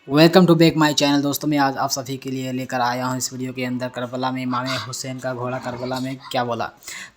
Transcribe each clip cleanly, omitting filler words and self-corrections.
Welcome to back my channel. दोस्तों मैं आज आप सभी के लिए लेकर आया हूं इस वीडियो के अंदर करबला में इमाम हुसैन का घोड़ा करबला में क्या बोला।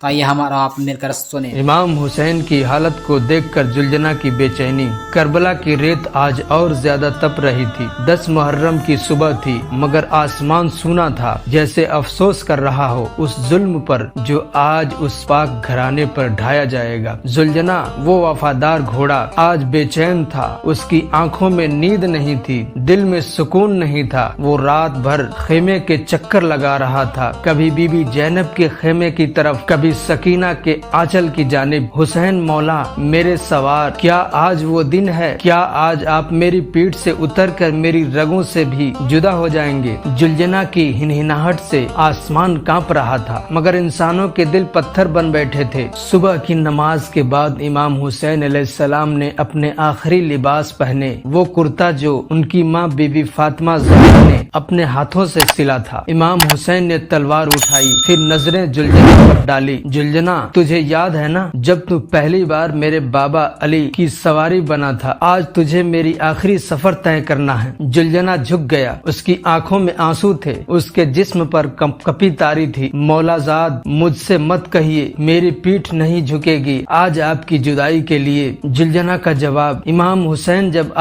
तो आइए हमारा आप मिलकर सुने। इमाम हुसैन की हालत को देखकर जुलजना की बेचैनी। करबला की रेत आज और ज्यादा तप रही थी। 10 मुहर्रम की सुबह थी मगर आसमान सूना था, जैसे अफसोस कर रहा हो उस जुल्म पर जो आज उस पाक घराने पर ढाया जाएगा। जुलजना वो वफादार घोड़ा आज बेचैन था। उसकी आंखों में नींद नहीं थी, दिल में सुकून नहीं था। वो रात भर खेमे के चक्कर लगा रहा था, कभी बीबी जैनब के खेमे की तरफ, कभी सकीना के आंचल की जानिब। हुसैन मौला मेरे सवार, क्या आज वो दिन है? क्या आज आप मेरी पीठ से उतरकर मेरी रगों से भी जुदा हो जाएंगे? जुलजना की हिनहिनाहट से आसमान कांप रहा था मगर इंसानों के दिल पत्थर बन बैठे थे। सुबह की नमाज के बाद इमाम हुसैन अलैहिस्सलाम ने अपने आखिरी लिबास पहने, वो कुर्ता जो उनकी माँ बीबी फातिमा ज़हरा ने अपने हाथों से सिला था। इमाम हुसैन ने तलवार उठाई, फिर नजरें जुलजना पर डाली। जुलजना, तुझे याद है ना जब तू पहली बार मेरे बाबा अली की सवारी बना था? आज तुझे मेरी आखिरी सफर तय करना है। जुलजना झुक गया, उसकी आंखों में आंसू थे, उसके जिस्म पर कपी तारी थी। मौलाजाद, मुझसे मत कहिए, मेरी पीठ नहीं झुकेगी आज आपकी जुदाई के लिए। जुलजना का जवाब। इमाम हुसैन जब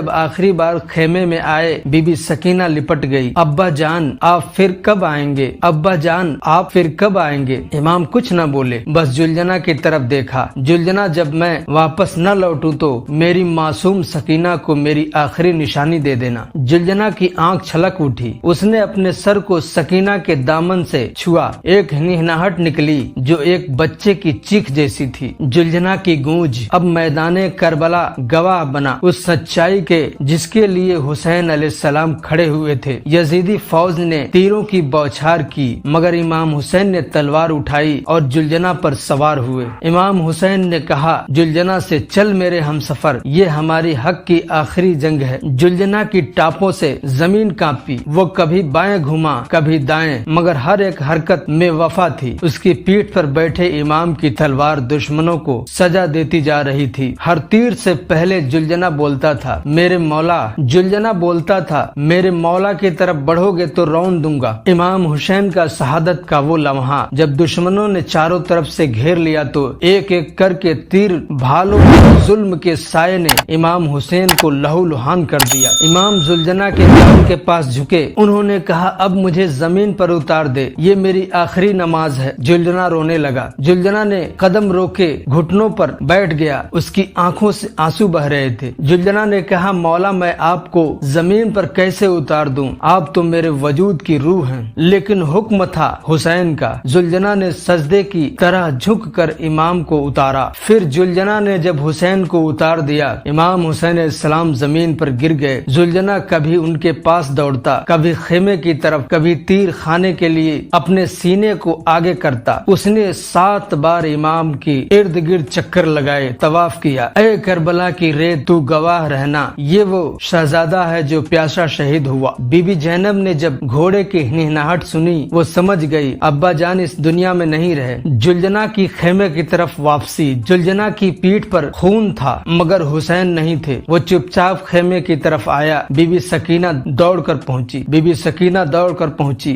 आखिरी बार खेमे में आए, बीबी सकीना लिपट गई। अब्बा जान आप फिर कब आएंगे? अब्बा जान आप फिर कब आएंगे? इमाम कुछ न बोले, बस जुलजना की तरफ देखा। जुलजना, जब मैं वापस न लौटूं तो मेरी मासूम सकीना को मेरी आखिरी निशानी दे देना। जुलजना की आंख छलक उठी, उसने अपने सर को सकीना के दामन से छुआ। एक हिनहिनाहट निकली जो एक बच्चे की चीख जैसी थी। जुलजना की गूंज अब मैदाने करबला गवाह बना उस सच्चाई के जिसके लिए हुसैन अलैहिस्सलाम खड़े हुए थे। यजीदी फौज ने तीरों की बौछार की मगर इमाम हुसैन ने तलवार उठाई और जुलजना पर सवार हुए। इमाम हुसैन ने कहा जुलजना से, चल मेरे हमसफर, ये हमारी हक की आखिरी जंग है। जुलजना की टापों से जमीन कांपी, वो कभी बाएं घुमा कभी दाएं मगर हर एक हरकत में वफा थी। उसकी पीठ पर बैठे इमाम की तलवार दुश्मनों को सजा देती जा रही थी। हर तीर से पहले जुलजना बोलता था, मेरे मौला। जुलजना बोलता था, मेरे मौला की तरफ बढ़ोगे तो रौन दूंगा। इमाम हुसैन का शहादत का वो लम्हा जब दुश्मनों ने चारों तरफ से घेर लिया तो एक एक करके तीर भालों जुल्म के साये ने इमाम हुसैन को लहूलुहान कर दिया। इमाम जुलजना के जान के पास झुके, उन्होंने कहा अब मुझे जमीन पर उतार दे, ये मेरी आखिरी नमाज है। जुलजना रोने लगा। जुलजना ने कदम रोके घुटनों पर बैठ गया, उसकी आंखों से आंसू बह रहे थे। जुलजना ने कहा, मौला मैं आपको जमीन पर कैसे उतार दूं? आप तो मेरे वजूद की रूह हैं। लेकिन हुक्म था हुसैन का। जुलजना ने सजदे की तरह झुक कर इमाम को उतारा। फिर जुलजना ने जब हुसैन को उतार दिया, इमाम हुसैन अलैहिस्सलाम जमीन पर गिर गए। जुलजना कभी उनके पास दौड़ता, कभी खेमे की तरफ, कभी तीर खाने के लिए अपने सीने को आगे करता। उसने 7 बार इमाम की इर्द गिर्द चक्कर लगाए, तवाफ किया। ए करबला की रेत, तू गवाह रहना, ये वो शहजादा है जो प्यासा शहीद हुआ। बीबी जैनब ने जब घोड़े की हिनहिनाहट सुनी, वो समझ गई अब्बा जान इस दुनिया में नहीं रहे। जुलजना की खेमे की तरफ वापसी। जुलजना की पीठ पर खून था मगर हुसैन नहीं थे। वो चुपचाप खेमे की तरफ आया। बीबी सकीना दौड़ कर पहुंची।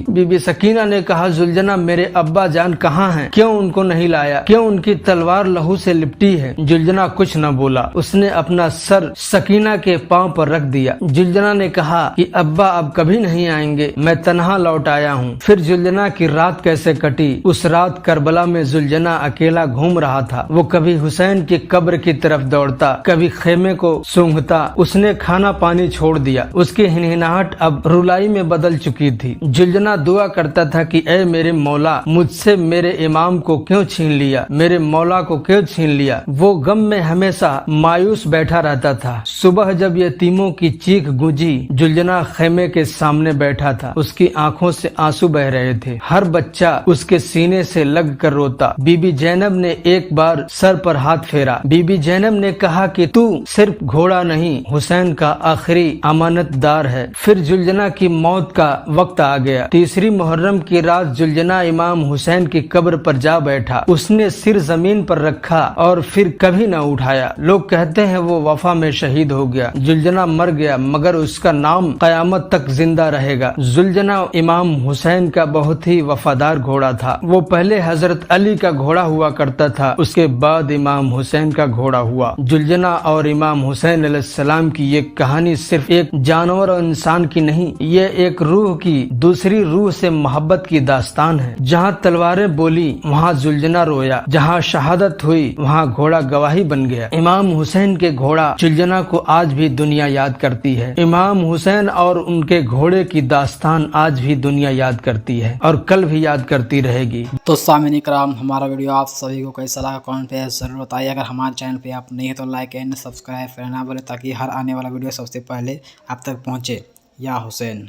बीबी सकीना ने कहा, जुलजना मेरे अब्बा जान कहाँ हैं? क्यों उनको नहीं लाया? क्यों उनकी तलवार लहू से लिपटी है? जुलजना कुछ न बोला, उसने अपना सर सकीना के पांव पर रख दिया। जुलजना ने कहा कि अब्बा अब कभी नहीं आएंगे, मैं तन्हा लौट आया हूँ। फिर जुलजना की रात कैसे कटी। उस रात करबला में जुलजना अकेला घूम रहा था। वो कभी हुसैन की कब्र की तरफ दौड़ता, कभी खेमे को सूंघता। उसने खाना पानी छोड़ दिया, उसकी हिनहिनाहट अब रुलाई में बदल चुकी थी। जुलजना दुआ करता था कि ऐ मेरे मौला, मुझसे मेरे इमाम को क्यों छीन लिया, मेरे मौला को क्यों छीन लिया। वो गम में हमेशा मायूस बैठा रहता था। सुबह जब यतीमों की चीख गूंजी, जुलजना खेमे के सामने बैठा था, उसकी आंखों से आंसू बह रहे थे। हर बच्चा उसके सीने से लग कर रोता। बीबी जैनब ने एक बार सर पर हाथ फेरा। बीबी जैनब ने कहा कि तू सिर्फ घोड़ा नहीं, हुसैन का आखिरी अमानतदार है। फिर जुलजना की मौत का वक्त आ गया। 3 मुहर्रम की रात जुलजना इमाम हुसैन की कब्र पर जा बैठा। उसने सिर जमीन पर रखा और फिर कभी न उठाया। लोग कहते हैं वो वफा में शहीद हो गया, जुलजना मर गया मगर उसका नाम कयामत तक जिंदा रहेगा। जुलजना इमाम हुसैन का बहुत ही वफादार घोड़ा था। वो पहले हजरत अली का घोड़ा हुआ करता था, उसके बाद इमाम हुसैन का घोड़ा हुआ। जुलजना और इमाम हुसैन अलैहिस्सलाम की ये कहानी सिर्फ एक जानवर और इंसान की नहीं, ये एक रूह की दूसरी रूह से मोहब्बत की दास्तान है। जहाँ तलवारें बोली वहाँ जुलजना रोया, जहाँ शहादत हुई वहाँ घोड़ा गवाही बन गया। इमाम हुसैन के घोड़ा जुलजना को आज भी दुनिया याद करती है। इमाम हुसैन और उनके घोड़े की दास्तान आज भी दुनिया याद करती है और कल भी याद करती रहेगी। तो सामने कराम, हमारा वीडियो आप सभी को कैसा लगा कमेंट पे जरूर बताइए। अगर हमारे चैनल पे आप नहीं है तो लाइक एंड सब्सक्राइब करना बोले, ताकि हर आने वाला वीडियो सबसे पहले आप तक पहुँचे। या हुसैन।